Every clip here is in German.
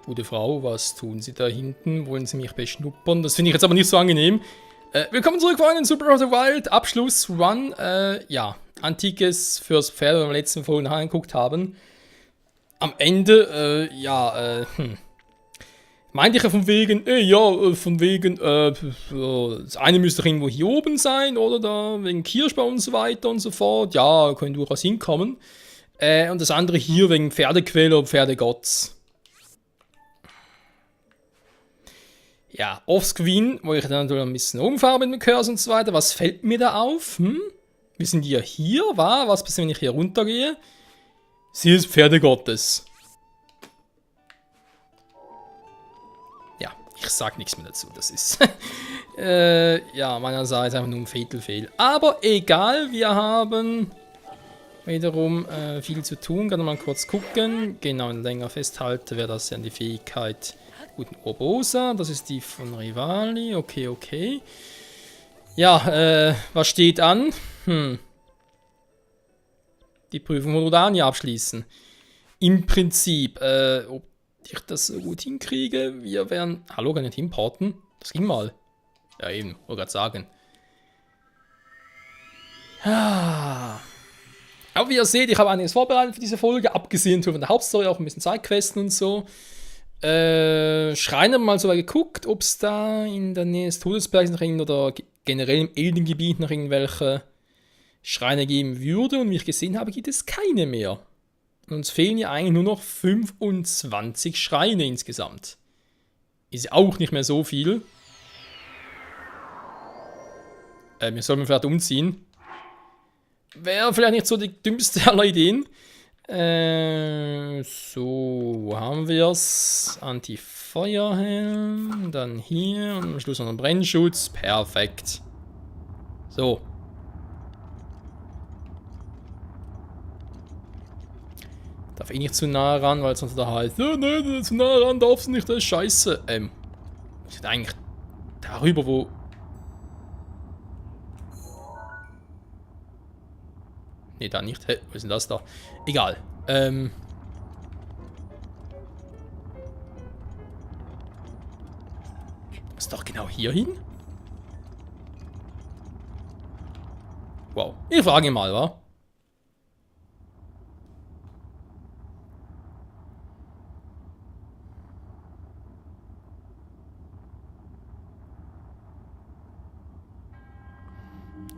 Gute Frau, was tun Sie da hinten? Wollen Sie mich beschnuppern? Das finde ich jetzt aber nicht so angenehm. Willkommen zurück vor einem Super Breath of the Wild Abschluss-Run. Ja, Antikes fürs Pferd, das wir letzten Folgen angeguckt haben. Am Ende, meinte ich ja von wegen, das eine müsste doch irgendwo hier oben sein, oder da, wegen Kirschbaum und so weiter und so fort. Ja, können durchaus hinkommen. Und das andere hier wegen Pferdequelle und Pferdegotts. Ja, offscreen, wo ich dann natürlich ein bisschen rumfahre mit dem Cursor und so weiter. Was fällt mir da auf? Wir sind ja hier, wa? Was passiert, wenn ich hier runtergehe? Sie ist Pferdegottes. Ja, ich sag nichts mehr dazu. Das ist, ja, meinerseits einfach nur ein Fatal Fail. Aber egal, wir haben wiederum viel zu tun. Kann mal kurz gucken. Genau, länger festhalten wäre das ja die Fähigkeit guten Urbosa. Das ist die von Rivali. Okay, okay. Ja, was steht an? Die Prüfung von Rodania abschließen. Im Prinzip, ob ich das so gut hinkriege, wir werden... Hallo, kann ich nicht importen? Das ging mal. Ja, eben, wollte gerade sagen. Aber wie ihr seht, ich habe einiges vorbereitet für diese Folge, abgesehen von der Hauptstory, auch ein bisschen Sidequesten und so. Schreiner mal so geguckt, ob es da in der Nähe des Todesbergs noch oder generell im Eldengebiet noch irgendwelche Schreine geben würde. Und wie ich gesehen habe, gibt es keine mehr. Und uns fehlen ja eigentlich nur noch 25 Schreine insgesamt. Ist auch nicht mehr so viel. Wir sollten vielleicht umziehen. Wäre vielleicht nicht so die dümmste aller Ideen. So, wo haben wir es? Anti-Feuerhelm, dann hier und am Schluss noch ein Brennschutz. Perfekt. So. Darf ich nicht zu nah ran, weil sonst da heißt, nein, zu nah ran darfst du nicht, das ist scheiße. Ich hätte eigentlich darüber, wo... Ne, da nicht. Hä, was ist denn das da? Egal. Muss doch genau hier hin? Wow. Ich frage ihn mal, wa?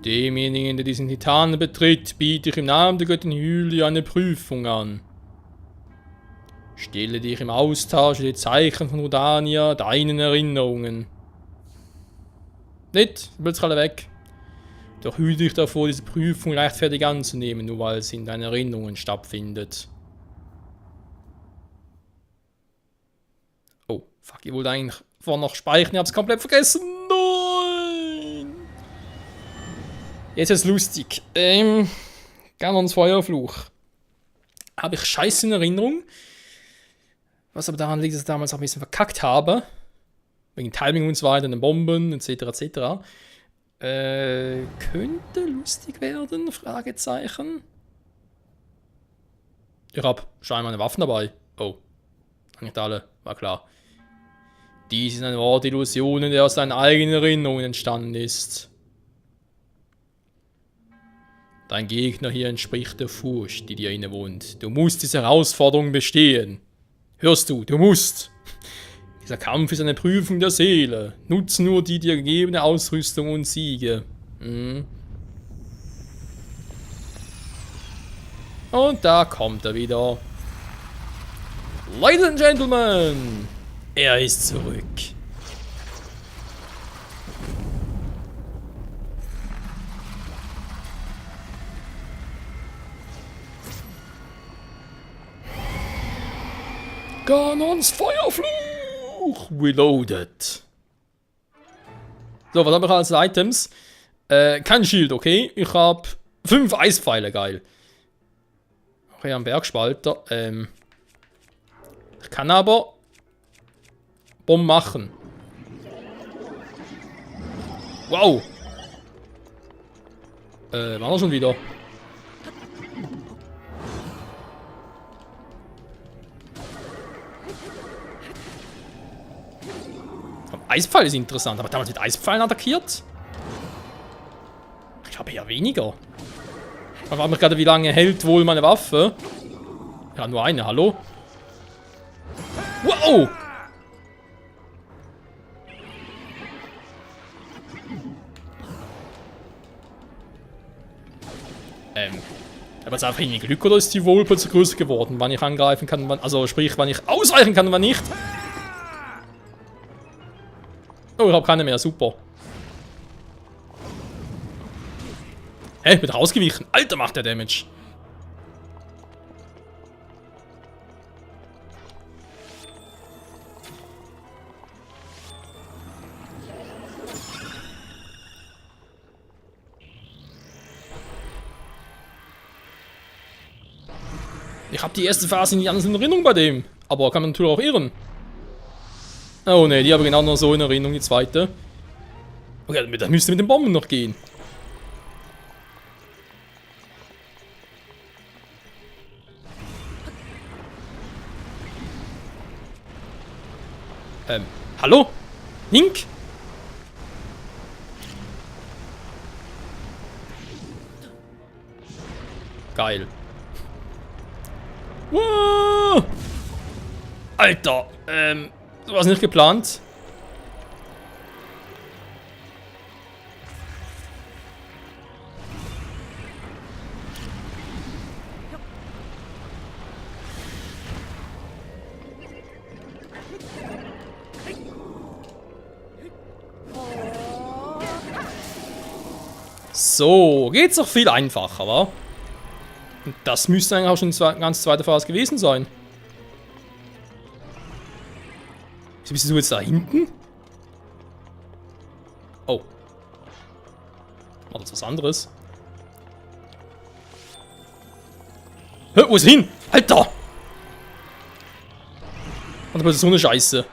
Demjenigen, der diesen Titanen betritt, biete ich im Namen der Göttin Hylia eine Prüfung an. Stelle dich im Austausch die Zeichen von Rodania deinen Erinnerungen. Nicht, du willst alle weg. Doch hüte dich davor, diese Prüfung leichtfertig anzunehmen, nur weil sie in deinen Erinnerungen stattfindet. Oh, fuck, ich wollte eigentlich vorher noch speichern, ich hab's komplett vergessen. Nein! Jetzt ist es lustig. Ganons Feuerfluch. Habe ich scheiße in Erinnerung. Was aber daran liegt, dass ich damals auch ein bisschen verkackt habe. Wegen Timing und so weiter, den Bomben, etc. etc. Könnte lustig werden? Fragezeichen. Ich habe scheinbar eine Waffe dabei. Oh. Nicht alle, war klar. Dies ist ein Wort Illusionen, der aus deinen eigenen Erinnerungen entstanden ist. Dein Gegner hier entspricht der Furcht, die dir innewohnt. Du musst diese Herausforderung bestehen. Hörst du, du musst. Dieser Kampf ist eine Prüfung der Seele. Nutze nur die dir gegebene Ausrüstung und siege. Und da kommt er wieder. Ladies and Gentlemen, er ist zurück. Ganons Feuerfluch! Reloaded. So, was haben wir als Items? Kein Schild, okay. Ich habe 5 Eispfeile, geil. Okay, ein Bergspalter. Ich kann aber Bomben machen. Wow. War er schon wieder? Eispfeil ist interessant. Aber damals mit Eispfeilen attackiert? Ich habe eher weniger. Ich frage mich gerade, wie lange hält wohl meine Waffe? Ja, nur eine, hallo? Wow! Aber es einfach irgendwie Glück oder ist die wohl plötzlich größer geworden, wann ich angreifen kann, wann, also sprich, wann ich ausweichen kann und wann nicht? Oh, ich habe keine mehr, super. Hä, bin rausgewichen. Alter, macht der Damage. Ich habe die erste Phase nicht anders in Erinnerung bei dem. Aber kann man natürlich auch irren. Oh ne, die habe ich genau noch so in Erinnerung, die zweite. Okay, das müsste mit den Bomben noch gehen. Hallo? Link? Geil. Wow. Alter, du hast nicht geplant. So, geht's doch viel einfacher, wa? Und das müsste eigentlich auch schon eine ganz zweite Phase gewesen sein. Wieso bist du jetzt da hinten? Oh. War das was anderes? Hä, wo ist er hin? Alter! Und das ist so eine Scheiße.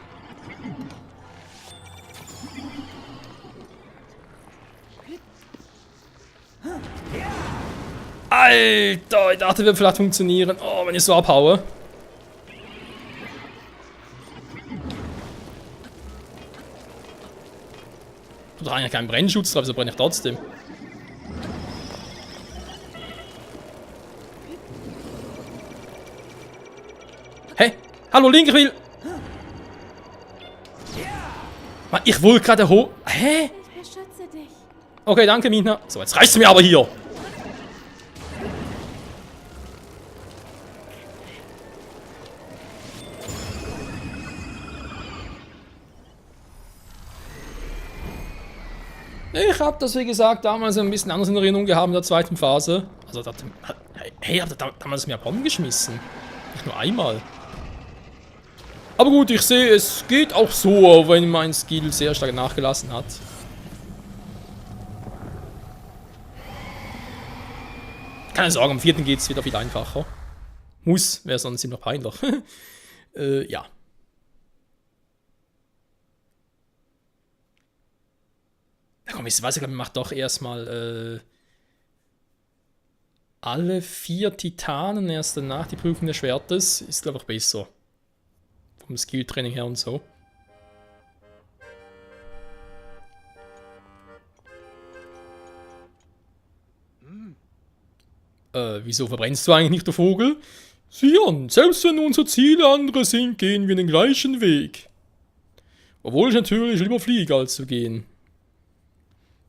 Alter, ich dachte, wird vielleicht funktionieren. Oh, wenn ich so abhaue. Tut doch eigentlich keinen Brennschutz drauf, so brenne ich trotzdem. Hä? Hallo, Link, ich will... Mann, ich wollte gerade hoch... Hä? Okay, danke, Mina. So, jetzt reißt du mir aber hier. Ich habe das, wie gesagt, damals ein bisschen anders in Erinnerung gehabt in der zweiten Phase. Also, hey, ich habe damals mehr Bomben geschmissen. Nicht nur einmal. Aber gut, ich sehe, es geht auch so, auch wenn mein Skill sehr stark nachgelassen hat. Keine Sorge, am 4. geht es wieder viel einfacher. Muss, wäre sonst ziemlich peinlich. Ja. Ja, komm, ich weiß, ich glaube, ich mache doch erstmal alle 4 Titanen erst danach die Prüfung des Schwertes. Ist, glaube ich, besser. Vom Skilltraining her und so. Wieso verbrennst du eigentlich nicht, der Vogel? Sieh an, selbst wenn unsere Ziele andere sind, gehen wir den gleichen Weg. Obwohl ich natürlich lieber fliege, als zu gehen.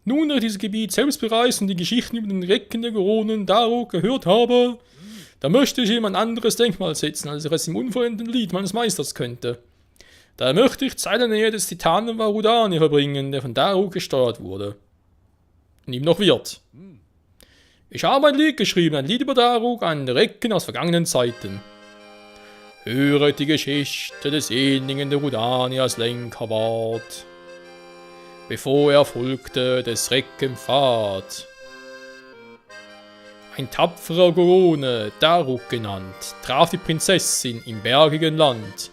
Nun, da ich dieses Gebiet selbst bereist und die Geschichten über den Recken der Goronen Daruk gehört habe, da möchte ich ihm ein anderes Denkmal setzen, als ich es im unvollendeten Lied meines Meisters könnte. Daher möchte ich Zeit in der Nähe des Titanen Varudani verbringen, der von Daruk gesteuert wurde. Und ihm noch wird. Ich habe ein Lied geschrieben, ein Lied über Daruk, einen Recken aus vergangenen Zeiten. Höret die Geschichte des Elenden der Rudani als Lenker ward, bevor er folgte des Recken Pfad. Ein tapferer Gorone, Daruk genannt, traf die Prinzessin im bergigen Land,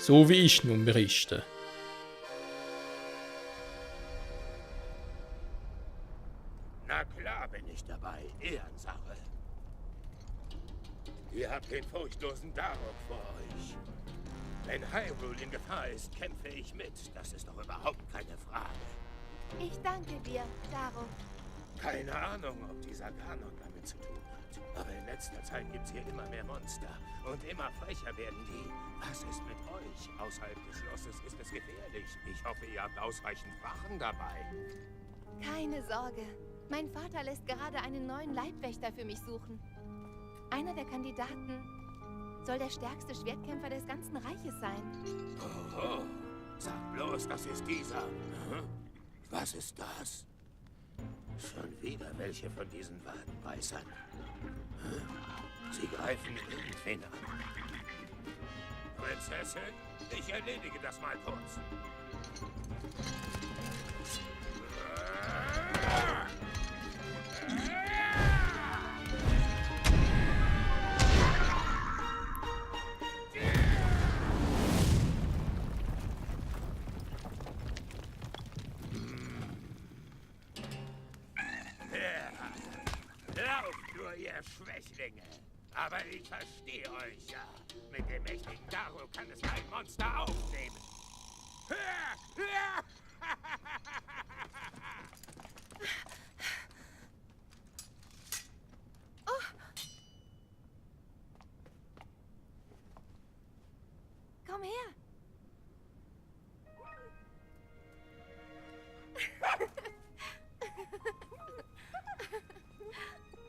so wie ich nun berichte. Na klar bin ich dabei, Ehrensache. Ihr habt den furchtlosen Daruk vor euch. Wenn Hyrule in Gefahr ist, kämpfe ich mit. Das ist doch überhaupt keine Frage. Ich danke dir, Daruk. Keine Ahnung, ob dieser Ganon damit zu tun hat. Aber in letzter Zeit gibt es hier immer mehr Monster. Und immer frecher werden die. Was ist mit euch? Außerhalb des Schlosses ist es gefährlich. Ich hoffe, ihr habt ausreichend Wachen dabei. Keine Sorge. Mein Vater lässt gerade einen neuen Leibwächter für mich suchen. Einer der Kandidaten soll der stärkste Schwertkämpfer des ganzen Reiches sein. Oh, sag bloß, das ist dieser. Hm? Was ist das? Schon wieder welche von diesen Wadenbeißern. Hm? Sie greifen irgendwen an. Prinzessin, ich erledige das mal kurz. Lauft nur, ihr Schwächlinge. Aber ich verstehe euch ja. Mit dem mächtigen Daruk kann es kein Monster aufnehmen. Komm her.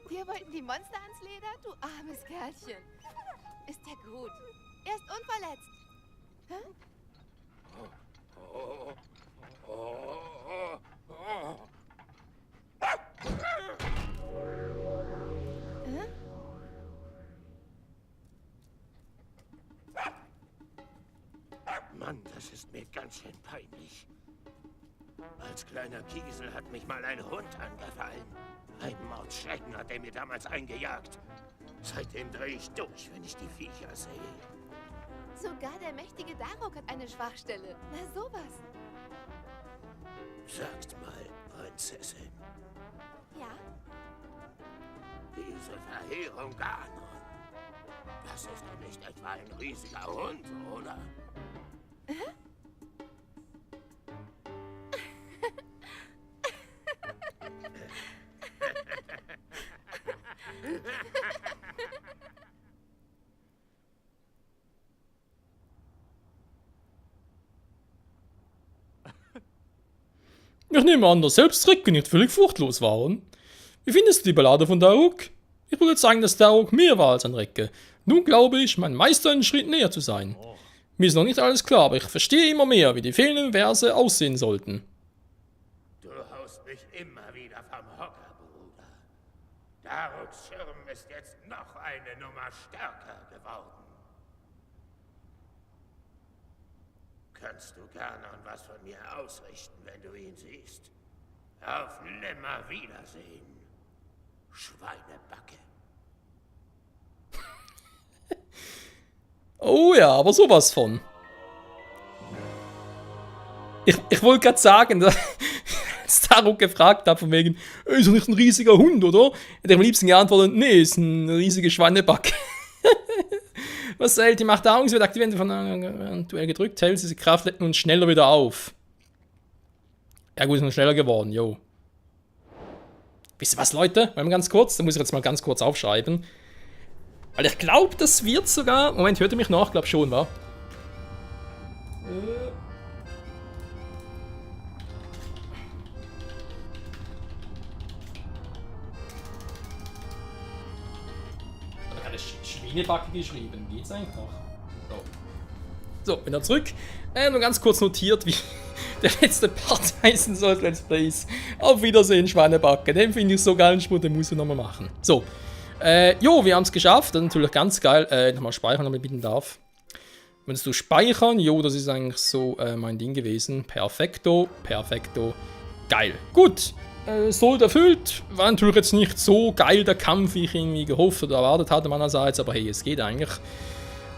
Wir wollten die Monster ans Leder, du armes Kerlchen. Ist ja gut. Er ist unverletzt. Hä? Hä? Mann, das ist mir ganz schön peinlich. Als kleiner Kiesel hat mich mal ein Hund angefallen. Ein Mordschrecken hat er mir damals eingejagt. Seitdem drehe ich durch, wenn ich die Viecher sehe. Sogar der mächtige Daruk hat eine Schwachstelle. Na sowas. Sagt mal, Prinzessin, Ja? diese Verheerung Ganon, das ist doch nicht etwa ein riesiger Hund, oder? Ich nehme an, dass selbst Recke nicht völlig furchtlos waren. Wie findest du die Ballade von Daruk? Ich würde sagen, dass Daruk mehr war als ein Recke. Nun glaube ich, mein Meister einen Schritt näher zu sein. Mir ist noch nicht alles klar, aber ich verstehe immer mehr, wie die fehlenden Verse aussehen sollten. Du haust mich immer wieder vom Hocker, Bruder. Daruks Schirm ist jetzt noch eine Nummer stärker geworden. Kannst du Ganon was von mir ausrichten, wenn du ihn siehst? Auf Nimmerwiedersehen, Schweinebacke. Oh ja, aber sowas von. Ich wollte gerade sagen, als Daruk gefragt hat, von wegen, ist doch nicht ein riesiger Hund, oder? Hätte ich am liebsten geantwortet, nee, ist ein riesiger Schweinebacke. Was hält die Macht der Augen? Sie wird aktiviert, wenn du gedrückt hältst, diese Kraft lädt nun schneller wieder auf. Ja gut, ist noch schneller geworden, jo. Wisst ihr was, Leute? Mal ganz kurz, da muss ich jetzt mal ganz kurz aufschreiben. Weil ich glaube, das wird sogar... Moment, hört ihr mich noch? Ich glaube schon, wa? Ich habe eine Schweinebacke geschrieben. Geht's eigentlich noch? So, bin da zurück. Nur ganz kurz notiert, wie der letzte Part heißen soll, Let's Plays. Auf Wiedersehen, Schweinebacke. Den finde ich so geil, den muss ich nochmal machen. So. Jo, wir haben es geschafft. Das ist natürlich ganz geil. Nochmal speichern, wenn ich bitten darf. Wenn du speichern, jo, das ist eigentlich so mein Ding gewesen. Perfekto, perfekto. Geil. Gut. Sold erfüllt. War natürlich jetzt nicht so geil der Kampf, wie ich irgendwie gehofft oder erwartet hatte meinerseits. Aber hey, es geht eigentlich.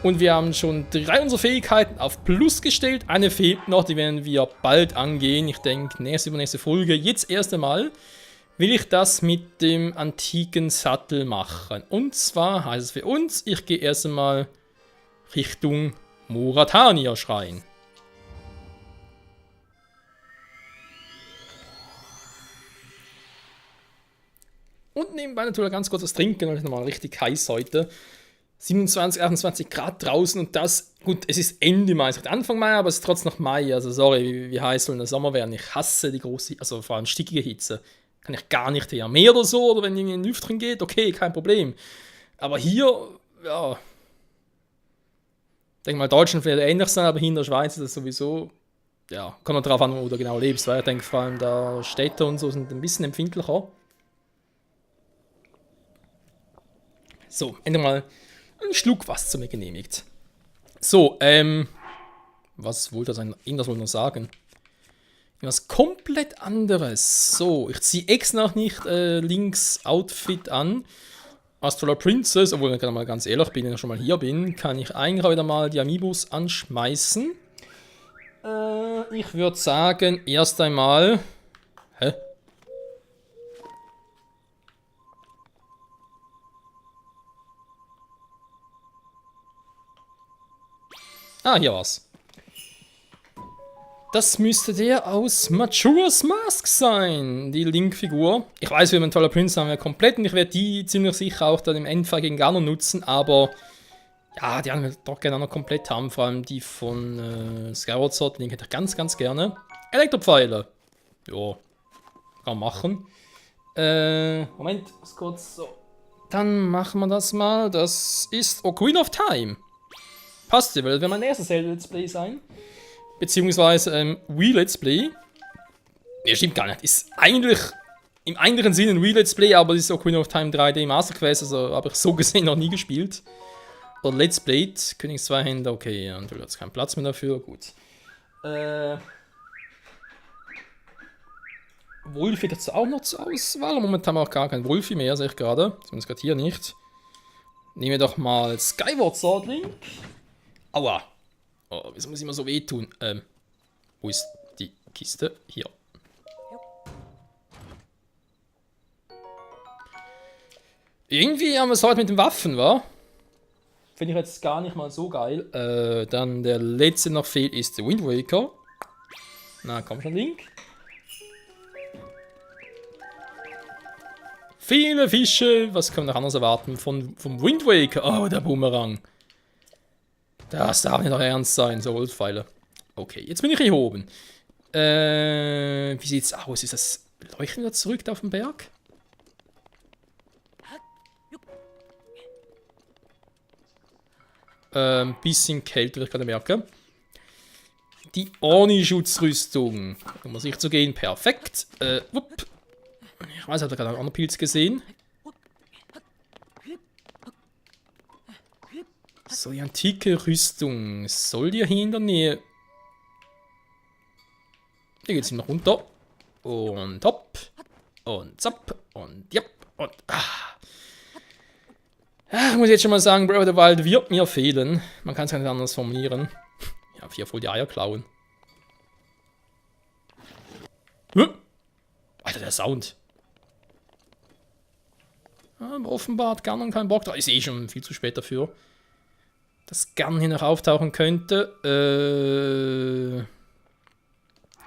Und wir haben schon 3 unserer Fähigkeiten auf Plus gestellt. Eine fehlt noch, die werden wir bald angehen. Ich denke, übernächste Folge. Jetzt erst einmal will ich das mit dem antiken Sattel machen. Und zwar heißt es für uns, ich gehe erst einmal Richtung Moratania-Schrein. Und nebenbei natürlich ganz kurz das Trinken, weil es nochmal richtig heiß heute. 27, 28 Grad draußen und das, gut, es ist Ende Mai, es ist Anfang Mai, aber es ist trotzdem noch Mai, also sorry, wie heiß soll der Sommer werden? Ich hasse die große, also vor allem stickige Hitze. Kann ich gar nicht her. Meer oder so, oder wenn irgendwie in den Lüftchen geht, okay, kein Problem. Aber hier, ja, ich denke mal, Deutschland wird ähnlich sein, aber hier in der Schweiz ist das sowieso, ja, kommt noch darauf an, wo du genau lebst, weil ich denke, vor allem da Städte und so sind ein bisschen empfindlicher. So, endlich mal ein Schluck was zu mir genehmigt. So, was wollte das? Irgendwas wollte ich noch sagen. Was komplett anderes. So, ich ziehe extra noch nicht Links Outfit an. Astral Princess, obwohl ich mal ganz ehrlich bin, wenn ich schon mal hier bin, kann ich eigentlich auch wieder mal die Amiibos anschmeißen. Ich würde sagen, erst einmal. Hä? Ah, hier war's. Das müsste der aus Majora's Mask sein, die Link-Figur. Ich weiß, wir haben einen tollen Prinz haben wir komplett und ich werde die ziemlich sicher auch dann im Endfall gegen Ganon nutzen, aber ja, die haben wir doch gerne noch komplett haben, vor allem die von Skyward Sword Link hätte ich ganz, ganz gerne. Elektropfeile. Ja, kann man machen. Moment, kurz so. Dann machen wir das mal. Das ist Ocarina of Time. Passt ja, weil das wird mein erstes Let's Play sein. Beziehungsweise Wii Let's Play. Ne, stimmt gar nicht. Ist eigentlich im eigentlichen Sinne ein Wii Let's Play, aber das ist Ocarina of Time 3D Master Quest, also habe ich so gesehen noch nie gespielt. Oder Let's Played, Königs zwei Hände, okay, ja, und du hast keinen Platz mehr dafür, gut. Wolfi dazu auch noch zur Auswahl. Momentan haben wir auch gar keinen Wolfi mehr, sehe ich gerade. Zumindest gerade hier nicht. Nehmen wir doch mal Skyward Sword Link. Aua. Oh, wieso muss ich immer so wehtun? Wo ist die Kiste? Hier. Irgendwie haben wir es heute mit den Waffen, wa? Finde ich jetzt gar nicht mal so geil. Dann der letzte noch fehlt ist der Wind Waker. Na, komm schon, Link. Viele Fische. Was können wir noch anderes erwarten vom Wind Waker? Oh, der Boomerang. Das darf nicht noch ernst sein, so Wolfpfeile. Okay, jetzt bin ich hier oben. Wie sieht's aus? Ist das Leuchten wieder zurück auf dem Berg? Bisschen Kälte, würde ich gerade merken. Die Orni-Schutzrüstung. Um auf sich zu gehen, perfekt. Ich weiß, ich habe gerade einen anderen Pilz gesehen. So, die antike Rüstung. Soll die hier in der Nähe? Hier geht's immer runter. Und hopp. Und zapp. Und japp. Und ich muss jetzt schon mal sagen, Breath of the Wild wird mir fehlen. Man kann es gar nicht anders formulieren. Ja, 4 voll die Eier klauen. Alter, der Sound. Aber offenbar hat Ganon keinen Bock da. Ist eh schon viel zu spät dafür. Dass Ganon hier noch auftauchen könnte.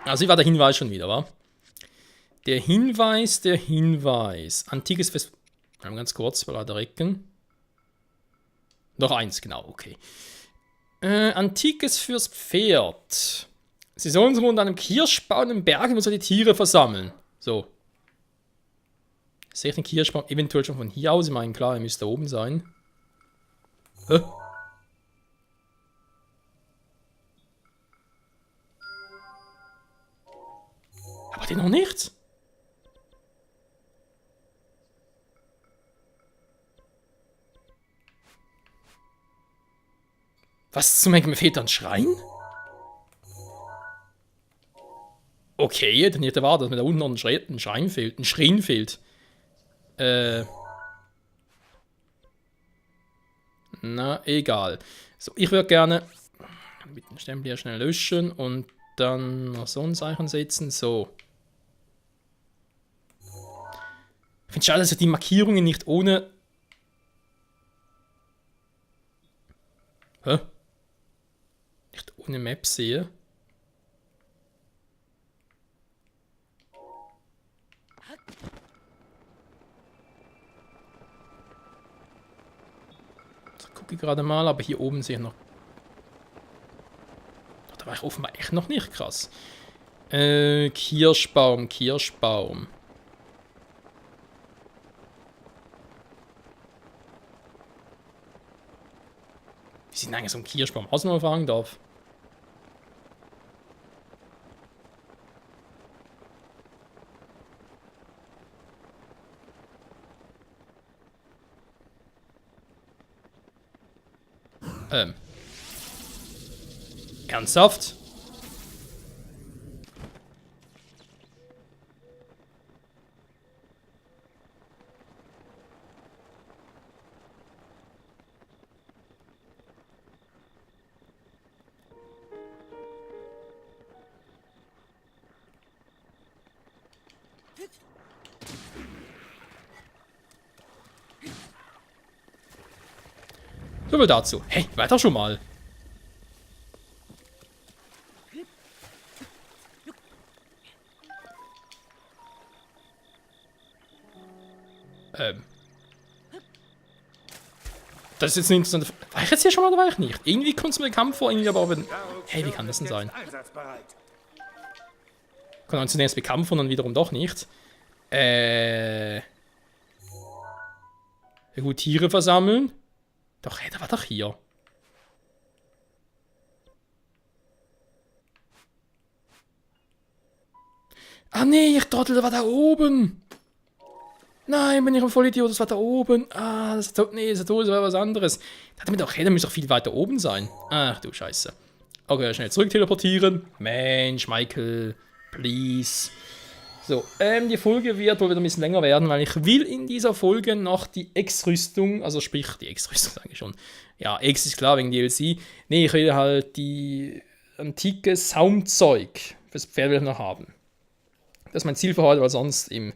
Also, wie war der Hinweis schon wieder, wa? Der Hinweis. Antikes Fest. Ganz kurz, weil da Recken. Noch eins, genau, okay. Antikes fürs Pferd. Sie sollen sich unter einem Kirschbaum im Berg und so die Tiere versammeln. So. Sehe ich den Kirschbaum eventuell schon von hier aus? Ich meine, klar, er müsste oben sein. Hä? Aber den noch nicht? Was zum Henker, mir fehlt da ein Schrein? Okay, dann hätte war, dass mir da unten noch ein Schrein fehlt. Ein Schrein fehlt. Na, egal. So, ich würde gerne mit dem Stempel hier schnell löschen und dann noch so ein Zeichen setzen. So. Ich finde es schade, dass ich die Markierungen nicht ohne... Hä? eine Map sehe. So, gucke ich gerade mal, aber hier oben sehe ich noch. Da war ich offenbar echt noch nicht, krass. Kirschbaum, Kirschbaum. Wie sieht denn eigentlich so ein Kirschbaum aus, wenn man fragen darf? Ernsthaft? So viel dazu. Hey, weiter schon mal. Das ist jetzt eine interessante Frage. War ich jetzt hier schon mal oder war ich nicht? Irgendwie kommt es mir bekannt vor, irgendwie aber auch wenn. Hey, wie kann das denn sein? Kann man zunächst bekannt vor und dann wiederum doch nicht. Ja gut, Tiere versammeln. Doch, hey, der war doch hier. Ah nee, ich Trottel, der war da oben. Nein, bin ich ein Vollidiot, das war da oben. Ah, das ist nee, das war was anderes. Da doch, hey, der müsste doch viel weiter oben sein. Ach du Scheiße. Okay, schnell zurück teleportieren. Mensch, Michael, please. So, die Folge wird wohl wieder ein bisschen länger werden, weil ich will in dieser Folge noch die Ex-Rüstung, also sprich, die Ex-Rüstung sage ich schon. Ja, Ex ist klar wegen DLC. Nee, ich will halt die antike Saumzeug fürs Pferd will ich noch haben. Das ist mein Ziel für heute, weil sonst eben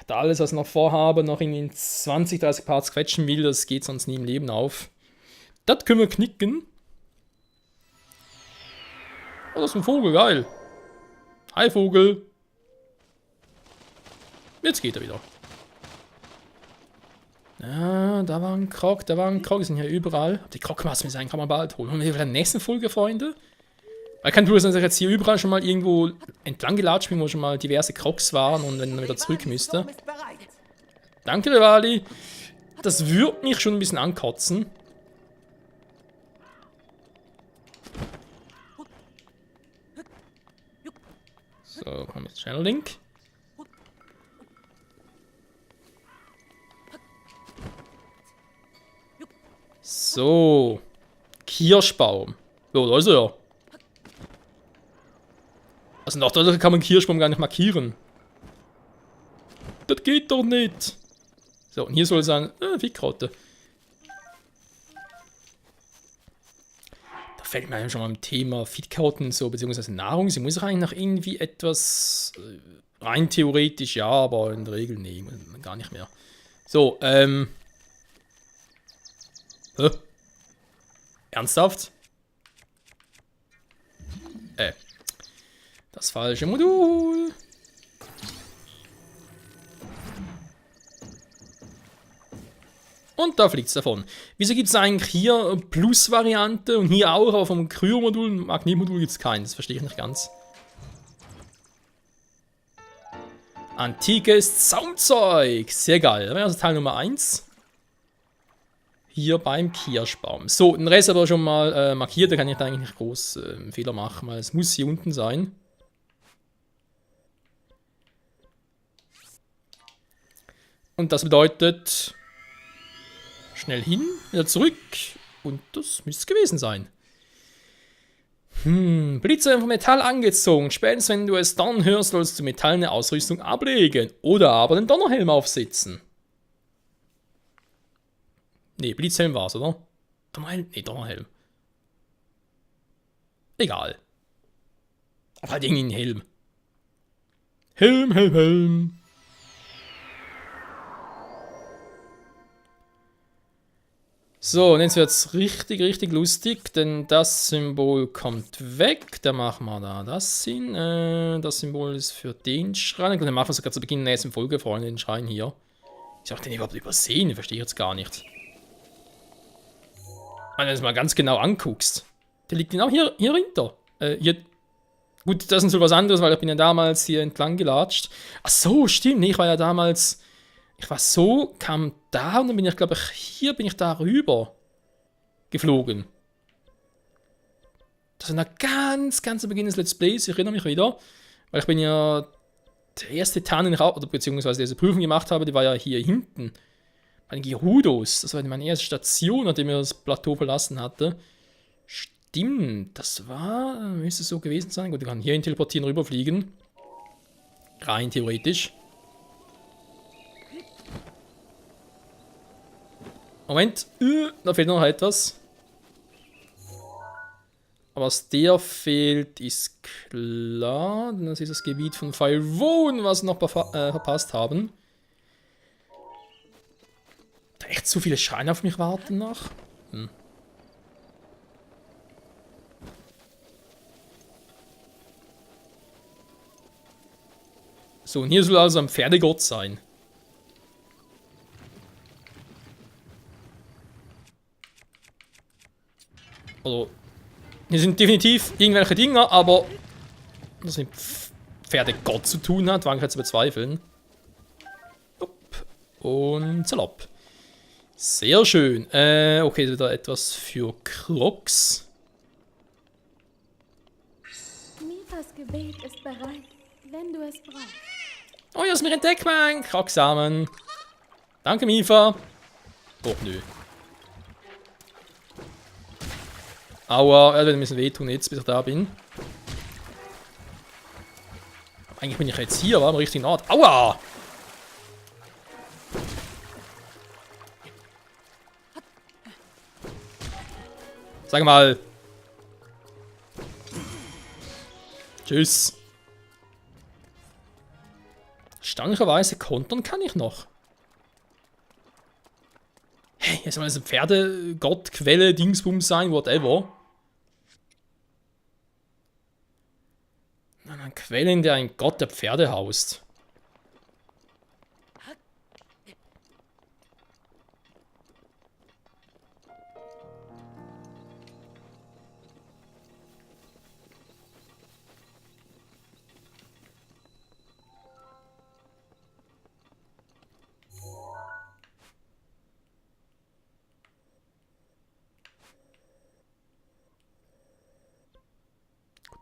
da alles, was ich noch vorhabe, noch in 20, 30 Parts quetschen will, das geht sonst nie im Leben auf. Das können wir knicken. Oh, das ist ein Vogel, geil. Hi, Vogel. Jetzt geht er wieder. Ah, da war ein Krog, da war ein Krog. Die sind ja überall. Die Krogmassen sein kann man bald holen. Holen wir wieder in der nächsten Folge, Freunde. Weil kann sein, dass ich jetzt hier überall schon mal irgendwo entlang gelatscht bin, wo schon mal diverse Krogs waren und dann wieder zurück müsste. Danke, Revali. Das würde mich schon ein bisschen ankotzen. So, kommen wir jetzt Channel Link. So. Kirschbaum. Ja, da ist er ja. Also nach der kann man Kirschbaum gar nicht markieren. Das geht doch nicht. So, und hier soll es sein, Fickraute. Da fällt mir eigentlich schon mal im Thema Fitkrauten so, beziehungsweise Nahrung. Sie muss auch eigentlich noch irgendwie etwas, rein theoretisch ja, aber in der Regel nee, gar nicht mehr. So, ernsthaft? Das falsche Modul. Und da fliegt es davon. Wieso gibt es eigentlich hier Plus-Variante und hier auch, aber vom Kryo-Modul und Magnetmodul gibt es keinen? Das verstehe ich nicht ganz. Antikes Zaumzeug. Sehr geil. Das wäre also Teil Nummer 1. Hier beim Kirschbaum. So, den Rest aber schon mal markiert. Da kann ich da eigentlich nicht groß einen Fehler machen, weil es muss hier unten sein. Und das bedeutet schnell hin, wieder zurück. Und das müsste es gewesen sein. Blitze von Metall angezogen. Spätestens wenn du es dann hörst, sollst du metallene Ausrüstung ablegen. Oder aber den Donnerhelm aufsetzen. Ne, Blitzhelm war's, oder? Donnerhelm? Ne, Donnerhelm. Egal. Aber halt irgendwie ein Helm. Helm, Helm, Helm. So, und jetzt wird es richtig, richtig lustig, denn das Symbol kommt weg. Da machen wir da das hin. Das Symbol ist für den Schrein. Dann machen wir sogar zu Beginn der nächsten Folge, vor allem den Schrein hier. Ich habe den überhaupt übersehen, verstehe ich jetzt gar nicht. Wenn du das mal ganz genau anguckst. Der liegt genau hier hinter. Hier. Gut, das ist so was anderes, weil ich bin ja damals hier entlang gelatscht. Ach so, stimmt. Nee, ich war ja damals... Ich war so, kam da und dann bin ich, glaube ich, hier bin ich da rüber geflogen. Das war ganz zu Beginn des Let's Plays, ich erinnere mich wieder. Weil ich bin ja... Der erste Tarn, den ich auch, oder beziehungsweise diese Prüfung gemacht habe, die war ja hier hinten. Bei den Gerudos. Das war meine erste Station, nachdem ich das Plateau verlassen hatte. Stimmt, das war... Müsste so gewesen sein. Gut, ich kann hierhin teleportieren, rüberfliegen. Rein theoretisch. Moment, da fehlt noch etwas. Aber was der fehlt, ist klar. Das ist das Gebiet von Firewone, was wir noch verpasst haben. Da echt so viele Scheine auf mich warten noch. So, und hier soll also ein Pferdegott sein. Also, hier sind definitiv irgendwelche Dinger, aber das mit Pferdegott zu tun hat, wage ich zu bezweifeln. Und salopp. Sehr schön. Okay, ist wieder etwas für Crocs. Mifas Gebet ist bereit, wenn du es brauchst. Oh, hier ist mir entdeckt, mein Krogsamen. Danke, Mifa. Oh, nö. Aua, er wird ein bisschen wehtun jetzt, bis ich da bin. Eigentlich bin ich jetzt hier, war am richtigen Ort. Aua! Sag mal. Tschüss. Erstaunlicherweise kontern kann ich noch. Hey, jetzt soll das ein Pferdegott, Quelle, Dingsbums sein, whatever. Eine Quelle, in der ein Gott der Pferde haust.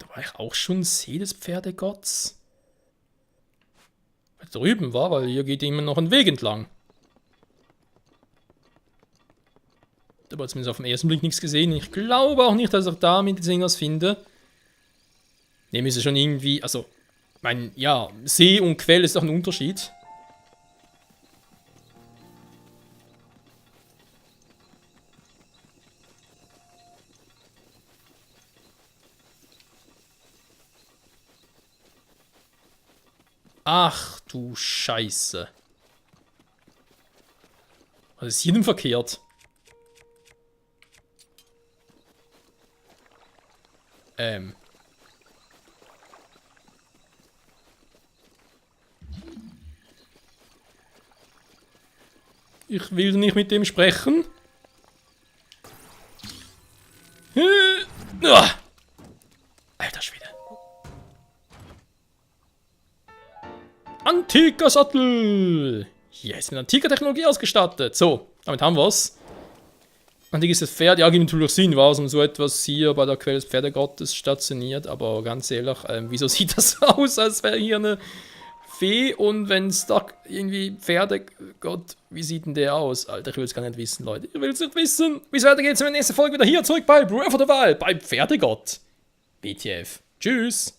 Da war ich auch schon See des Pferdegotts. Weil drüben war, weil hier geht immer noch ein Weg entlang. Aber zumindest auf den ersten Blick nichts gesehen. Ich glaube auch nicht, dass ich da mit irgendwas finde. Ne, müsste schon irgendwie, also, mein, ja, See und Quelle ist doch ein Unterschied. Ach du Scheiße. Was ist hier denn verkehrt? Ich will nicht mit dem sprechen. Alter Schwede. Antiker Sattel. Hier ist mit antiker Technologie ausgestattet. So, damit haben wir's. Antikes Pferd, ja, gibt natürlich Sinn, was um so etwas hier bei der Quelle des Pferdegottes stationiert, aber ganz ehrlich, wieso sieht das aus, als wäre hier eine Fee und wenn es da irgendwie Pferdegott, wie sieht denn der aus? Alter, ich will es gar nicht wissen, Leute. Ich will es nicht wissen. Wie es weitergeht, in der nächsten Folge wieder hier zurück bei Breath of the Wild, bei Pferdegott. BTF. Tschüss.